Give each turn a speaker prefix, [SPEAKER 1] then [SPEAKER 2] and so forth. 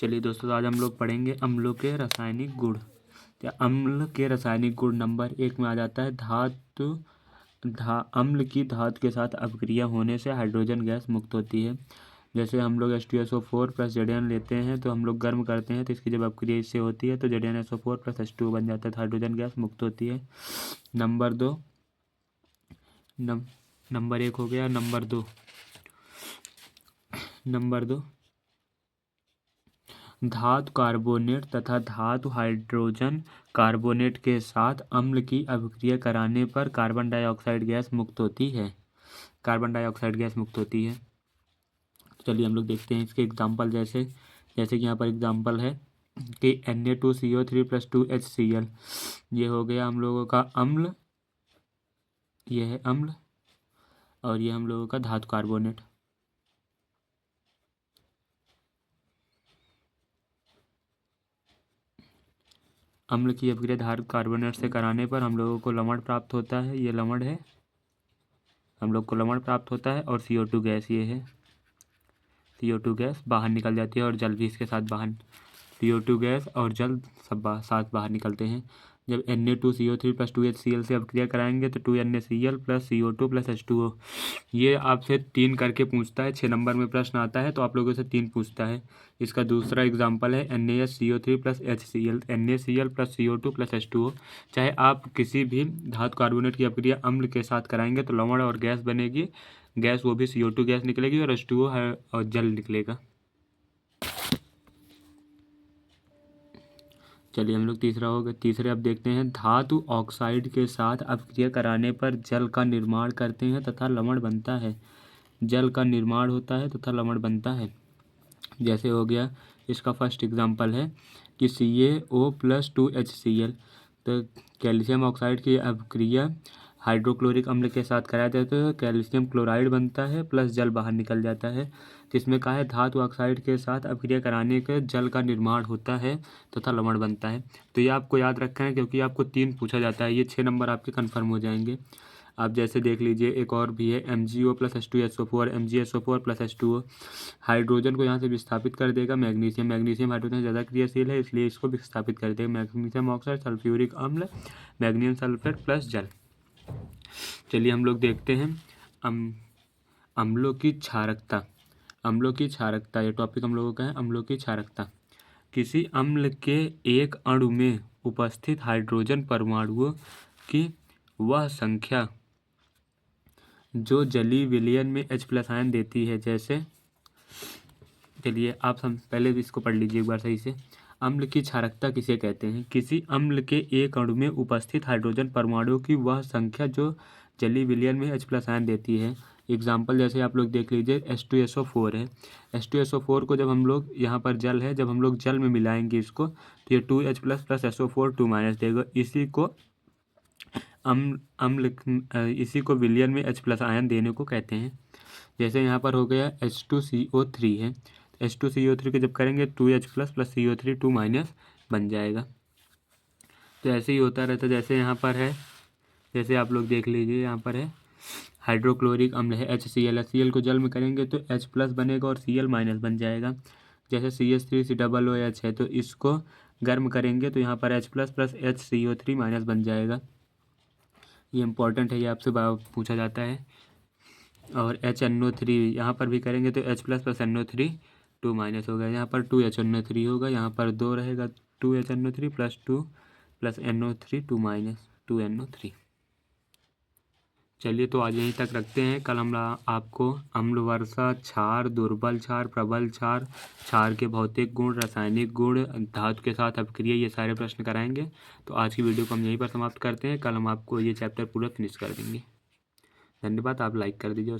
[SPEAKER 1] चलिए दोस्तों, आज हम लोग पढ़ेंगे अम्लों के रासायनिक गुण। या अम्ल के रासायनिक गुण नंबर 1 में आ जाता है अम्ल की धातु के साथ अपक्रिया होने से हाइड्रोजन गैस मुक्त होती है। जैसे हम लोग H2SO4 प्लस Zn लेते हैं तो हम लोग गर्म करते हैं तो इसकी जब अपक्रिया इससे होती है तो ZnSO4 प्लस H2O बन जाता है, तो हाइड्रोजन गैस मुक्त होती है। नंबर 1 हो गया। नंबर दो धातु कार्बोनेट तथा धातु हाइड्रोजन कार्बोनेट के साथ अम्ल की अभिक्रिया कराने पर कार्बन डाइऑक्साइड गैस मुक्त होती है। चलिए हम लोग देखते हैं इसके एग्जाम्पल। जैसे कि यहाँ पर एग्जाम्पल है कि Na2CO3 प्लस 2HCl, ये हो गया हम लोगों का अम्ल, ये है अम्ल, और ये हम लोगों का धातु कार्बोनेट। अम्ल की अभिक्रिया धातु कार्बोनेट से कराने पर हम लोगों को लवण प्राप्त होता है, ये लवण है, हम लोग को लवण प्राप्त होता है। और CO2 गैस, ये है CO2 गैस बाहर निकल जाती है और जल भी इसके साथ बाहर, CO2 गैस और जल सब साथ बाहर निकलते हैं। जब Na2CO3 प्लस 2HCl से अपक्रिया कराएंगे तो 2NaCl plus CO2 plus H2O, ये आपसे 3 करके पूछता है। 6 नंबर में प्रश्न आता है तो आप लोगों से 3 पूछता है। इसका दूसरा एग्जाम्पल है NaSCO3 plus HCl, NaCl plus CO2 plus H2O। चाहे आप किसी भी धातु कार्बोनेट की अपक्रिया अम्ल के साथ कराएंगे तो लवण और गैस बनेगी। गैस वो भी CO2 गैस निकलेगी और H2O है और जल निकलेगा। चलिए हम लोग तीसरे अब देखते हैं। धातु ऑक्साइड के साथ अपक्रिया कराने पर जल का निर्माण करते हैं तथा लवण बनता है। जल का निर्माण होता है तथा लवण बनता है। जैसे हो गया इसका फर्स्ट एग्जांपल है कि CaO प्लस 2HCl, तो कैल्शियम ऑक्साइड की अपक्रिया हाइड्रोक्लोरिक अम्ल के साथ कराया जाता है तो कैल्शियम क्लोराइड बनता है प्लस जल बाहर निकल जाता है। तो इसमें कहा है धातु ऑक्साइड के साथ अपक्रिया कराने के जल का निर्माण होता है तथा लवण बनता है। तो ये आपको याद रखना है क्योंकि आपको 3 पूछा जाता है। ये 6 नंबर आपके कन्फर्म हो जाएंगे। आप जैसे देख लीजिए, एक और भी है MgO plus H2SO4, MgSO4 plus H2O। Hydrogen को यहाँ से विस्थापित कर देगा मैग्नीशियम हाइड्रोजन ज़्यादा क्रियाशील है इसलिए इसको विस्थापित कर देगा। मैग्नीशियम ऑक्साइड, सल्फ्यूरिक अम्ल, मैग्नीशियम सल्फेट प्लस जल। चलिए हम लोग देखते हैं अम्लों की क्षारकता। ये टॉपिक हम लोगों का है, अम्लों की क्षारकता। किसी अम्ल के एक अणु में उपस्थित हाइड्रोजन परमाणुओं की वह संख्या जो जलीय विलयन में H+ आयन देती है। जैसे चलिए आप पहले भी इसको पढ़ लीजिए एक बार सही से। अम्ल की क्षारकता किसे कहते हैं? किसी अम्ल के एक अणु में उपस्थित हाइड्रोजन परमाणुओं की वह संख्या जो जलीय विलयन में H+ आयन देती है। एग्जाम्पल जैसे आप लोग देख लीजिए, H2SO4 है। H2SO4 को जब हम लोग, यहाँ पर जल है, जब हम लोग जल में मिलाएंगे इसको तो ये 2H+ प्लस SO4 2- देगा। इसी को विलयन में H+ आयन देने को कहते हैं। जैसे यहाँ पर हो गया H2CO3 है, H2CO3 को जब करेंगे 2H+ प्लस CO3 2- बन जाएगा। तो ऐसे ही होता रहता है। जैसे यहाँ पर है, जैसे आप लोग देख लीजिए, यहाँ पर है हाइड्रोक्लोरिक अम्ल है HCl को जल में करेंगे तो H+ बनेगा और Cl- बन जाएगा। जैसे CH3COOH है तो इसको गर्म करेंगे तो यहाँ पर H+ प्लस HCO3- बन जाएगा। ये इंपॉर्टेंट है, ये आपसे पूछा जाता है। और HNO3 यहाँ पर भी करेंगे तो H+ प्लस NO3 2- होगा। यहाँ पर 2HNO3 होगा, यहाँ पर 2 रहेगा, 2HNO3 plus 2 plus NO3 2NO3। चलिए तो आज यहीं तक रखते हैं। कल हम आपको अम्ल वर्षा, क्षार, दुर्बल क्षार, प्रबल क्षार, क्षार के भौतिक गुण, रासायनिक गुण, धातु के साथ अपक्रिया, ये सारे प्रश्न कराएंगे। तो आज की वीडियो को हम यहीं पर समाप्त करते हैं। कल हम आपको ये चैप्टर पूरा फिनिश कर देंगे। धन्यवाद। आप लाइक कर दीजिए।